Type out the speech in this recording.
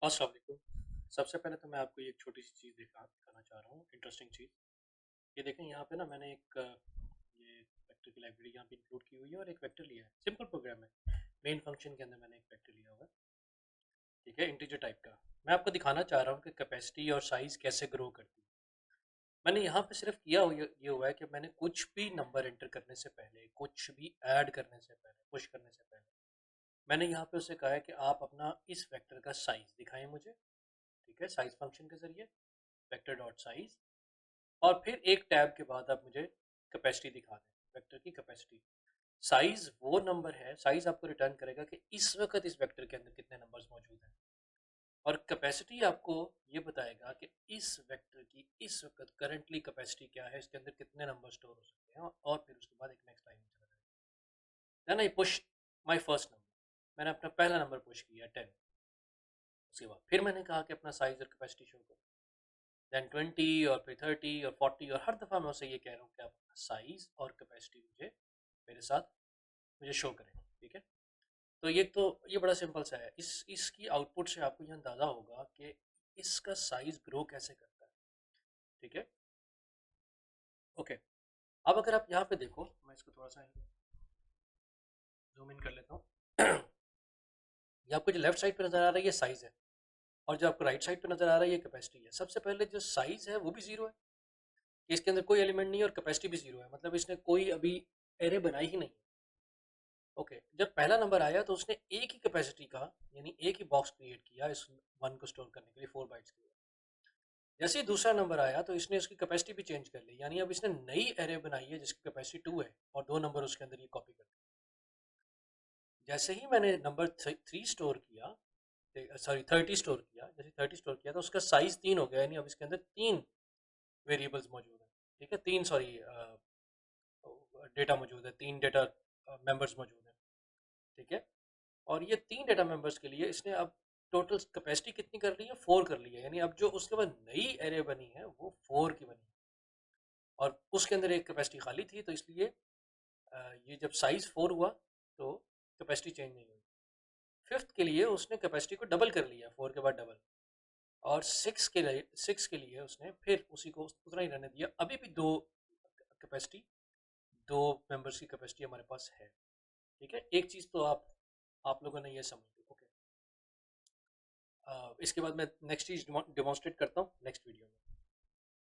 अस्सलाम वालेकुम। सबसे पहले तो मैं आपको एक छोटी सी चीज़ दिखाना चाह रहा हूँ, इंटरेस्टिंग चीज़। ये देखें यहाँ पे ना मैंने ये वेक्टर की लाइब्रेरी यहाँ पे इंक्लूड की हुई है और एक वेक्टर लिया है। सिंपल प्रोग्राम है। मेन फंक्शन के अंदर मैंने एक वेक्टर लिया हुआ है, ठीक है, इंटीजर टाइप का। मैं आपको दिखाना चाह रहा हूँ कि कैपेसिटी और साइज़ कैसे ग्रो करती है। मैंने यहाँ पे सिर्फ किया ये हुआ है कि मैंने कुछ भी नंबर एंटर करने से पहले, कुछ भी ऐड करने से पहले, पुश करने से पहले, मैंने यहाँ पे उसे कहा है कि आप अपना इस वेक्टर का साइज़ दिखाएं मुझे, ठीक है, साइज़ फंक्शन के ज़रिए वेक्टर डॉट साइज, और फिर एक टैब के बाद आप मुझे कैपेसिटी दिखा दें, वेक्टर की कैपेसिटी। साइज वो नंबर है, साइज आपको रिटर्न करेगा कि इस वक्त इस वेक्टर के अंदर कितने नंबर्स मौजूद हैं, और कैपेसिटी आपको ये बताएगा कि इस वेक्टर की इस वक्त करंटली कैपेसिटी क्या है, इसके अंदर कितने नंबर स्टोर हो सकते हैं, और फिर उसके बाद एक नेक्स्ट लाइन में चला जाएगा। Then I push my first number, मैंने अपना पहला नंबर पुश किया 10। उसके बाद फिर मैंने कहा कि अपना साइज और कैपेसिटी शो करो, देन 20 और फिर 30 और 40, और हर दफ़ा मैं उसे ये कह रहा हूँ कि आप साइज़ और कैपेसिटी मुझे मेरे साथ मुझे शो करें, ठीक है। तो ये बड़ा सिंपल सा है। इसकी आउटपुट से आपको ये अंदाज़ा होगा कि इसका साइज़ ग्रो कैसे करता है, ठीक है। ओके, अब अगर आप यहाँ पे देखो, मैं इसको थोड़ा सा जूम इन कर लेता हूँ। ये आपको जो लेफ्ट साइड पे नज़र आ रहा है ये साइज़ है, और जो आपको राइट साइड पे नज़र आ रहा है ये कैपेसिटी है। सबसे पहले जो साइज़ है वो भी ज़ीरो है, इसके अंदर कोई एलिमेंट नहीं है, और कैपेसिटी भी ज़ीरो है, मतलब इसने कोई अभी एरे बनाई ही नहीं। ओके, जब पहला नंबर आया तो उसने एक ही कैपेसिटी का, यानी एक ही बॉक्स क्रिएट किया इस वन को स्टोर करने के लिए, 4 बाइट्स के लिए। जैसे ही दूसरा नंबर आया तो इसने उसकी कैपेसिटी भी चेंज कर ली, यानी अब इसने नई एरे बनाई है जिसकी कैपेसिटी 2 है, और दो नंबर उसके अंदर ये कॉपी कर दिए। जैसे ही मैंने नंबर 3 स्टोर किया, सॉरी 30 स्टोर किया, जैसे 30 स्टोर किया तो उसका साइज 3 हो गया, यानी अब इसके अंदर 3 वेरिएबल्स मौजूद हैं, ठीक है, 3 सॉरी डेटा मौजूद है, 3 डेटा मेंबर्स मौजूद हैं, ठीक है। और ये 3 डेटा मेंबर्स के लिए इसने अब टोटल कैपेसिटी कितनी कर ली है, 4 कर ली है, यानी अब जो उसके बाद नई एरे बनी है वो 4 की बनी है, और उसके अंदर एक कैपेसिटी खाली थी, तो इसलिए ये जब साइज 4 हुआ तो कैपेसिटी चेंज नहीं हुई। फिफ्थ के लिए उसने कैपेसिटी को डबल कर लिया, 4 के बाद डबल, और सिक्स के लिए उसने फिर उसी को उतना ही रहने दिया। अभी भी दो कैपेसिटी, दो मेंबर्स की कैपेसिटी हमारे पास है, ठीक है। एक चीज़ तो आप लोगों ने ये समझ ली, ओके। इसके बाद मैं नेक्स्ट चीज़ डिमॉन्स्ट्रेट करता हूँ नेक्स्ट वीडियो में।